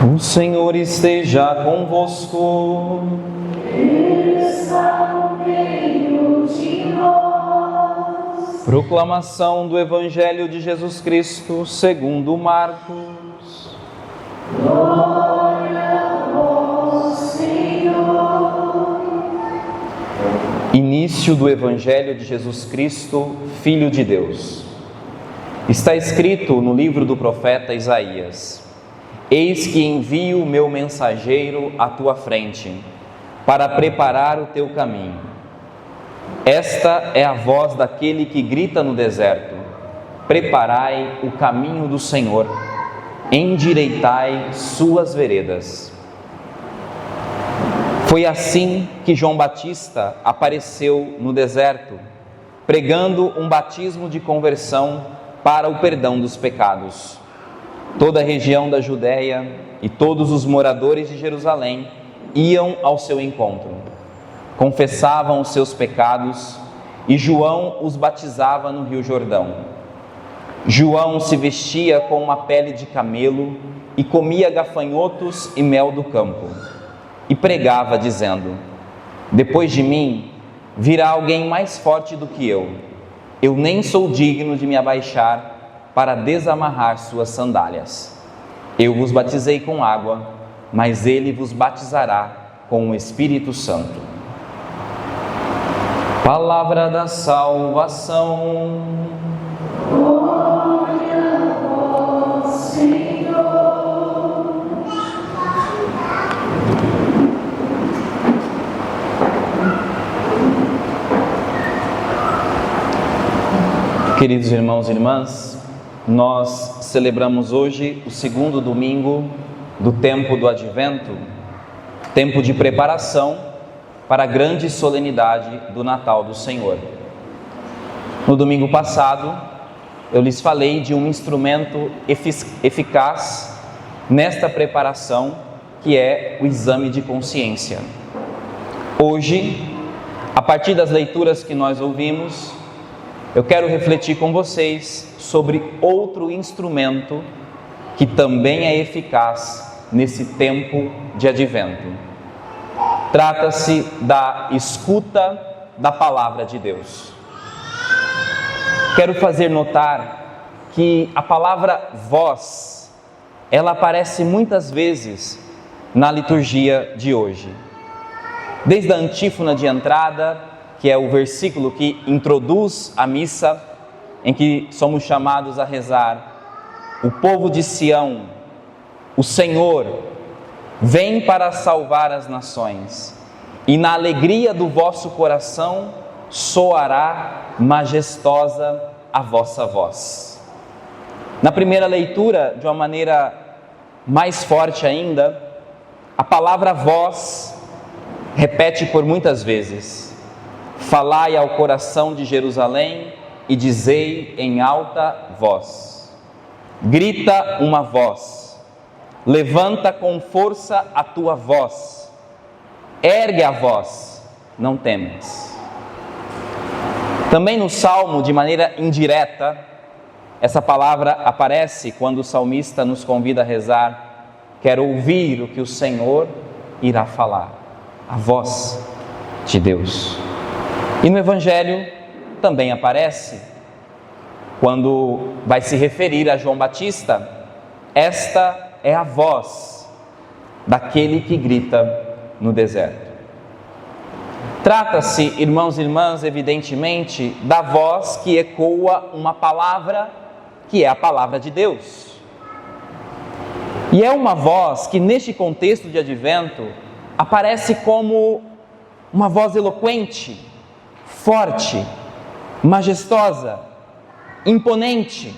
O Senhor esteja convosco. Ele está no meio de nós. Proclamação do Evangelho de Jesus Cristo segundo Marcos. Glória a vós, Senhor. Início do Evangelho de Jesus Cristo, Filho de Deus. Está escrito no livro do profeta Isaías: Eis que envio o meu mensageiro à tua frente, para preparar o teu caminho. Esta é a voz daquele que grita no deserto: preparai o caminho do Senhor, endireitai suas veredas. Foi assim que João Batista apareceu no deserto, pregando um batismo de conversão para o perdão dos pecados. Toda a região da Judéia e todos os moradores de Jerusalém iam ao seu encontro, confessavam os seus pecados e João os batizava no Rio Jordão. João se vestia com uma pele de camelo e comia gafanhotos e mel do campo, e pregava dizendo: depois de mim virá alguém mais forte do que eu nem sou digno de me abaixar para desamarrar suas sandálias. Eu vos batizei com água, mas ele vos batizará com o Espírito Santo. Palavra da salvação. Glória a vós, Senhor. Queridos irmãos e irmãs, nós celebramos hoje o segundo domingo do tempo do Advento, tempo de preparação para a grande solenidade do Natal do Senhor. No domingo passado, eu lhes falei de um instrumento eficaz nesta preparação, que é o exame de consciência. Hoje, a partir das leituras que nós ouvimos, eu quero refletir com vocês sobre outro instrumento que também é eficaz nesse tempo de advento. Trata-se da escuta da palavra de Deus. Quero fazer notar que a palavra voz, ela aparece muitas vezes na liturgia de hoje. Desde a antífona de entrada, que é o versículo que introduz a missa, em que somos chamados a rezar: o povo de Sião, o Senhor, vem para salvar as nações, e na alegria do vosso coração soará majestosa a vossa voz. Na primeira leitura, de uma maneira mais forte ainda, a palavra voz repete por muitas vezes: falai ao coração de Jerusalém e dizei em alta voz. Grita uma voz, levanta com força a tua voz, ergue a voz, não temas. Também no Salmo, de maneira indireta, essa palavra aparece quando o salmista nos convida a rezar: quero ouvir o que o Senhor irá falar, a voz de Deus. E no Evangelho também aparece, quando vai se referir a João Batista: esta é a voz daquele que grita no deserto. Trata-se, irmãos e irmãs, evidentemente, da voz que ecoa uma palavra que é a palavra de Deus. E é uma voz que, neste contexto de advento, aparece como uma voz eloquente, forte, majestosa, imponente.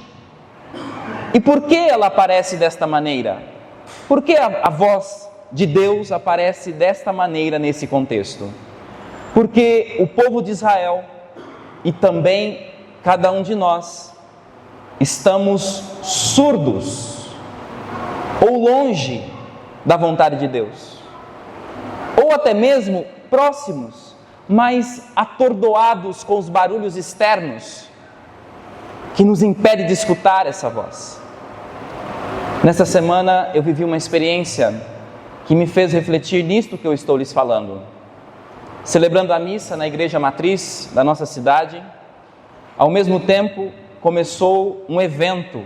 E por que ela aparece desta maneira? Por que a voz de Deus aparece desta maneira nesse contexto? Porque o povo de Israel e também cada um de nós estamos surdos ou longe da vontade de Deus, ou até mesmo próximos, mas atordoados com os barulhos externos que nos impedem de escutar essa voz. Nessa semana eu vivi uma experiência que me fez refletir nisto que eu estou lhes falando. Celebrando a missa na igreja matriz da nossa cidade, ao mesmo tempo começou um evento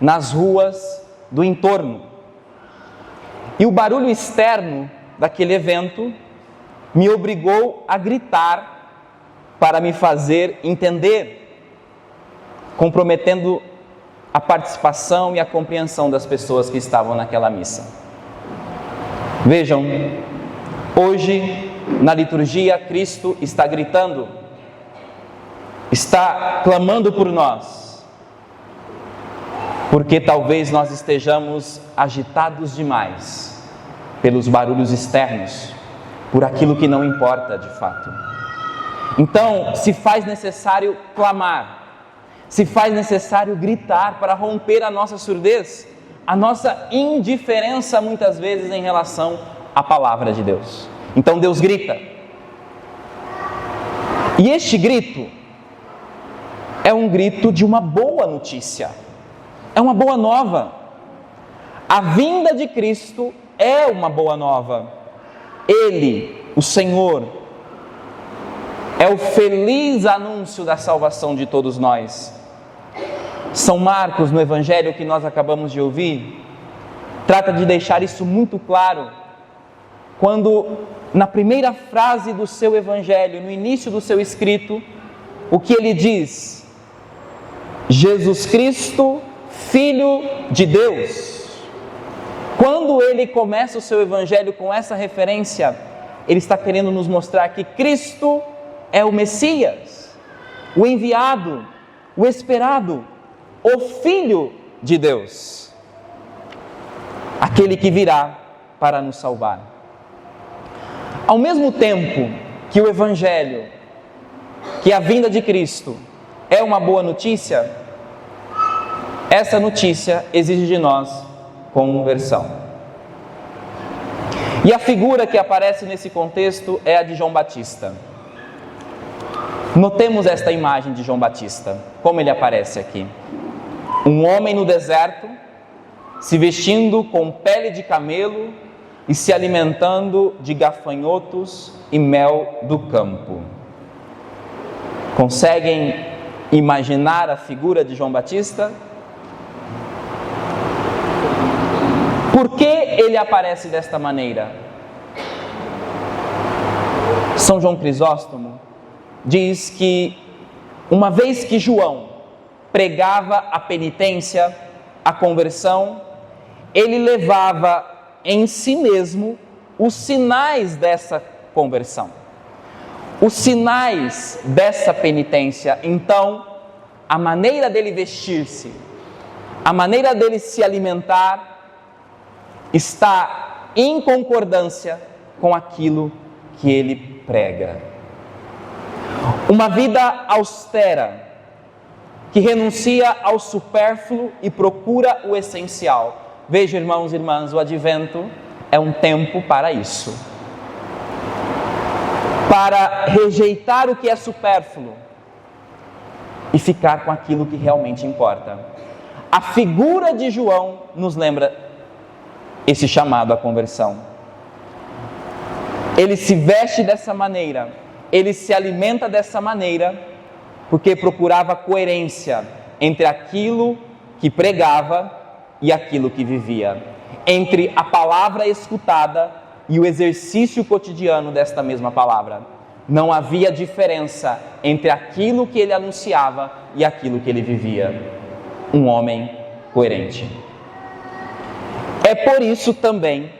nas ruas do entorno. E o barulho externo daquele evento me obrigou a gritar para me fazer entender, comprometendo a participação e a compreensão das pessoas que estavam naquela missa. Vejam, hoje na liturgia Cristo está gritando, está clamando por nós, porque talvez nós estejamos agitados demais pelos barulhos externos, por aquilo que não importa de fato. Então, se faz necessário clamar, se faz necessário gritar para romper a nossa surdez, a nossa indiferença muitas vezes em relação à palavra de Deus. Então Deus grita. E este grito é um grito de uma boa notícia, é uma boa nova. A vinda de Cristo é uma boa nova. Ele, o Senhor, é o feliz anúncio da salvação de todos nós. São Marcos, no Evangelho que nós acabamos de ouvir, trata de deixar isso muito claro, quando na primeira frase do seu Evangelho, no início do seu escrito, o que ele diz? Jesus Cristo, Filho de Deus. Quando ele começa o seu Evangelho com essa referência, ele está querendo nos mostrar que Cristo é o Messias, o enviado, o esperado, o Filho de Deus, aquele que virá para nos salvar. Ao mesmo tempo que o Evangelho, que a vinda de Cristo é uma boa notícia, essa notícia exige de nós conversão. E a figura que aparece nesse contexto é a de João Batista. Notemos esta imagem de João Batista, como ele aparece aqui. Um homem no deserto, se vestindo com pele de camelo e se alimentando de gafanhotos e mel do campo. Conseguem imaginar a figura de João Batista? Por que ele aparece desta maneira? São João Crisóstomo diz que uma vez que João pregava a penitência, a conversão, ele levava em si mesmo os sinais dessa conversão, os sinais dessa penitência. Então, a maneira dele vestir-se, a maneira dele se alimentar, está em concordância com aquilo que ele prega. Uma vida austera, que renuncia ao supérfluo e procura o essencial. Veja, irmãos e irmãs, o advento é um tempo para isso. Para rejeitar o que é supérfluo e ficar com aquilo que realmente importa. A figura de João nos lembra esse chamado à conversão. Ele se veste dessa maneira, ele se alimenta dessa maneira, porque procurava coerência entre aquilo que pregava e aquilo que vivia, entre a palavra escutada e o exercício cotidiano desta mesma palavra. Não havia diferença entre aquilo que ele anunciava e aquilo que ele vivia. Um homem coerente. É por isso também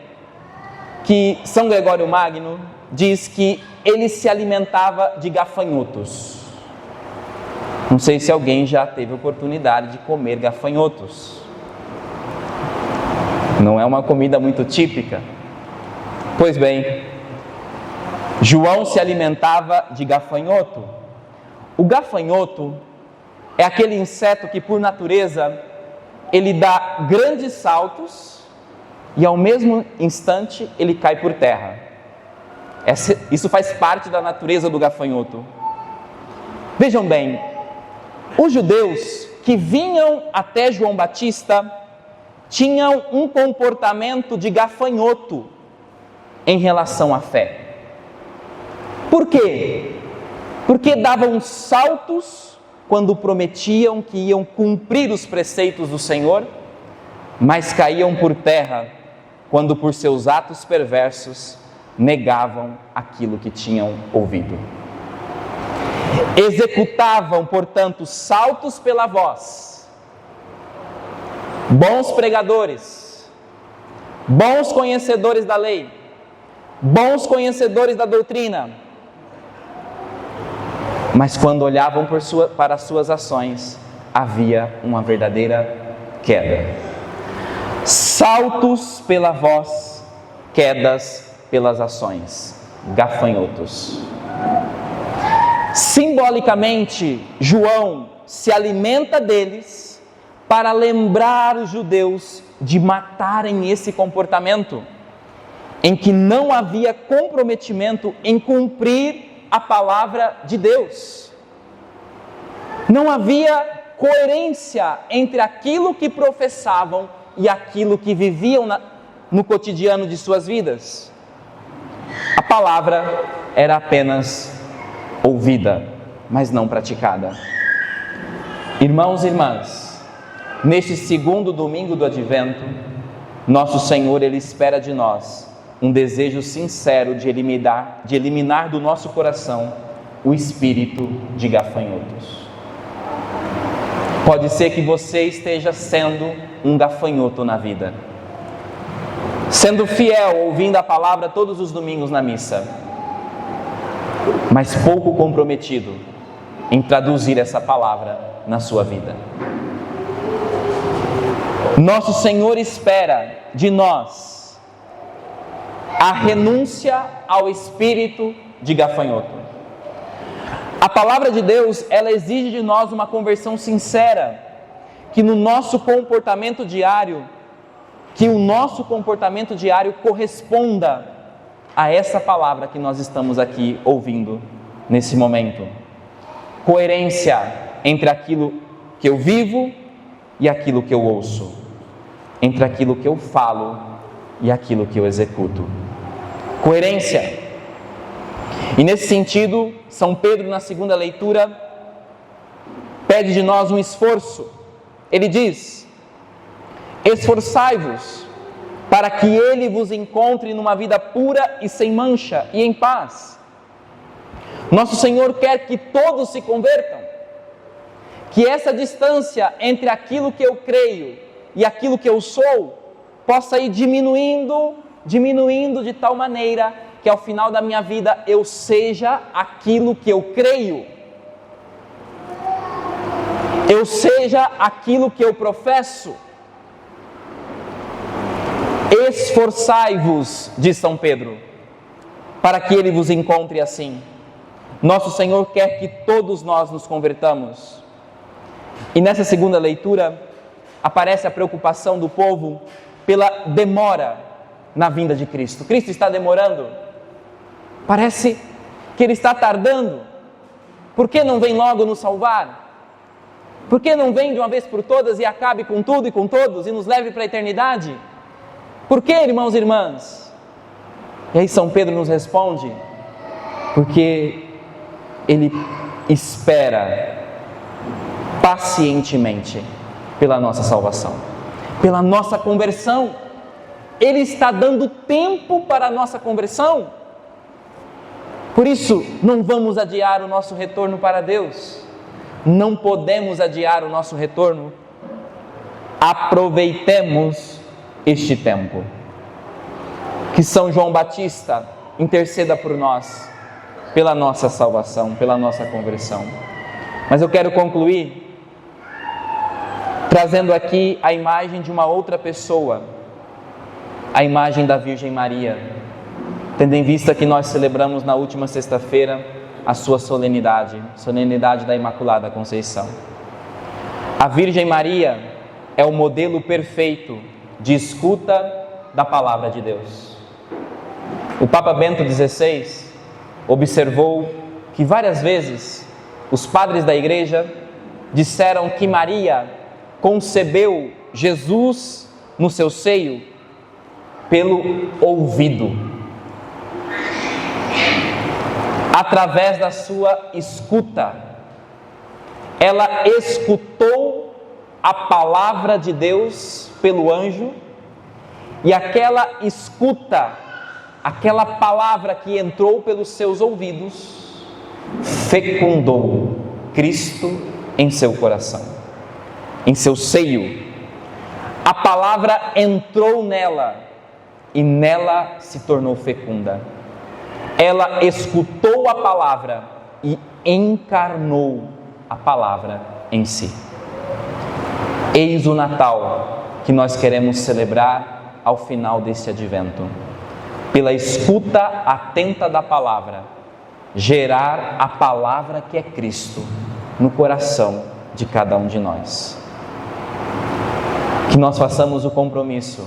que São Gregório Magno diz que ele se alimentava de gafanhotos. Não sei se alguém já teve oportunidade de comer gafanhotos. Não é uma comida muito típica. Pois bem, João se alimentava de gafanhoto. O gafanhoto é aquele inseto que, por natureza, ele dá grandes saltos e ao mesmo instante ele cai por terra. Isso faz parte da natureza do gafanhoto. Vejam bem, os judeus que vinham até João Batista tinham um comportamento de gafanhoto em relação à fé. Por quê? Porque davam saltos quando prometiam que iam cumprir os preceitos do Senhor, mas caíam por terra quando, por seus atos perversos, negavam aquilo que tinham ouvido. Executavam, portanto, saltos pela voz, bons pregadores, bons conhecedores da lei, bons conhecedores da doutrina, mas quando olhavam para as suas ações, havia uma verdadeira queda. Saltos pela voz, quedas pelas ações, gafanhotos. Simbolicamente, João se alimenta deles para lembrar os judeus de matarem esse comportamento, em que não havia comprometimento em cumprir a palavra de Deus. Não havia coerência entre aquilo que professavam e aquilo que viviam no cotidiano de suas vidas. A palavra era apenas ouvida, mas não praticada. Irmãos e irmãs, neste segundo domingo do Advento, nosso Senhor, Ele espera de nós um desejo sincero de eliminar do nosso coração o espírito de gafanhotos. Pode ser que você esteja sendo um gafanhoto na vida, sendo fiel, ouvindo a palavra todos os domingos na missa, mas pouco comprometido em traduzir essa palavra na sua vida. Nosso Senhor espera de nós a renúncia ao espírito de gafanhoto. A palavra de Deus, ela exige de nós uma conversão sincera, que o nosso comportamento diário corresponda a essa palavra que nós estamos aqui ouvindo nesse momento. Coerência entre aquilo que eu vivo e aquilo que eu ouço, entre aquilo que eu falo e aquilo que eu executo. Coerência. E nesse sentido, São Pedro, na segunda leitura, pede de nós um esforço. Ele diz: esforçai-vos para que Ele vos encontre numa vida pura e sem mancha e em paz. Nosso Senhor quer que todos se convertam, que essa distância entre aquilo que eu creio e aquilo que eu sou possa ir diminuindo de tal maneira que ao final da minha vida eu seja aquilo que eu creio, eu seja aquilo que eu professo. Esforçai-vos, diz São Pedro, para que Ele vos encontre assim. Nosso Senhor quer que todos nós nos convertamos. E nessa segunda leitura aparece a preocupação do povo pela demora na vinda de Cristo. Cristo está demorando. Parece que Ele está tardando. Por que não vem logo nos salvar? Por que não vem de uma vez por todas e acabe com tudo e com todos e nos leve para a eternidade? Por que, irmãos e irmãs? E aí São Pedro nos responde: porque Ele espera pacientemente pela nossa salvação, pela nossa conversão. Ele está dando tempo para a nossa conversão. Por isso, não vamos adiar o nosso retorno para Deus. Não podemos adiar o nosso retorno. Aproveitemos este tempo. Que São João Batista interceda por nós, pela nossa salvação, pela nossa conversão. Mas eu quero concluir trazendo aqui a imagem de uma outra pessoa, a imagem da Virgem Maria, tendo em vista que nós celebramos na última sexta-feira a sua solenidade da Imaculada Conceição. A Virgem Maria é o modelo perfeito de escuta da palavra de Deus. O Papa Bento XVI observou que várias vezes os padres da igreja disseram que Maria concebeu Jesus no seu seio pelo ouvido, através da sua escuta. Ela escutou a palavra de Deus pelo anjo, e aquela escuta, aquela palavra que entrou pelos seus ouvidos, fecundou Cristo em seu coração, em seu seio. A palavra entrou nela e nela se tornou fecunda. Ela escutou a palavra e encarnou a palavra em si. Eis o Natal que nós queremos celebrar ao final desse advento. Pela escuta atenta da palavra, gerar a palavra que é Cristo no coração de cada um de nós. Que nós façamos o compromisso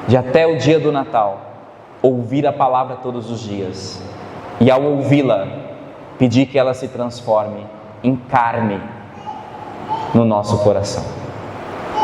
de, até o dia do Natal, ouvir a palavra todos os dias, e ao ouvi-la, pedir que ela se transforme em carne no nosso coração.